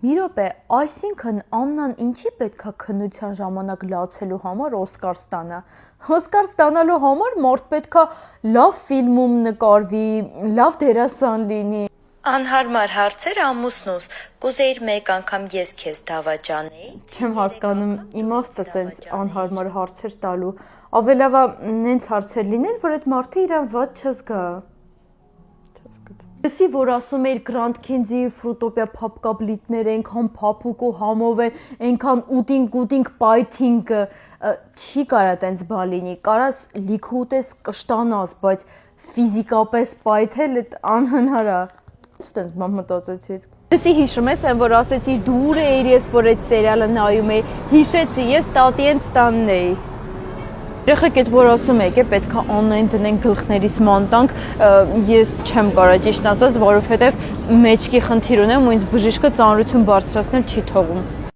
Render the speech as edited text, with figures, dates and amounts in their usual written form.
Մի րոպե, այսինքն Աննան ինչի պետք է քննության ժամանակ լացելու համար Օսկար ստանա։ Օսկար ստանալու համար մարդ պետք է լավ ֆիլմում նկարվի, լավ դերասան լինի։ Անհարմար հարցեր ամուսնուս, կուզեիր մեկ անգամ ես քեզ դավաճանեի։ Չեմ հասկանում, իմաստը սենց անհարմար հարցեր տալու։ Ավելավա նենց հարցեր լինեն, որ այդ մարդը իրան վատ չզգա։ Լսի, որ ասում էիր Grand Candy Fruitopia փապկաբլիթները այնքան փափուկ ու համով են, այնքան ուտինք պայթինգը, չի կարա տենց բան լինի, կարաս լիքը ուտես կշտանաս, բայց ֆիզիկապես պայթել էդ անհնար է։ Ինչ տենց բան մտածեցիր։ Լսի, հիշում ես, որ ասեցիր դու ուր էիր ես, որ այդ սերիալը նայում էի, հիշեցի, ես տատի են ստանն էի։ Երեխեք այդ որ ասում եք, պետք է Աննային դնենք գլխներիս մանտանք, ես չեմ կարա ճիշտ ասած, որովհետև մեջքի խնդիր ունեմ ու ինձ բժիշկը ծանրություն բարձրացնել չի թողում։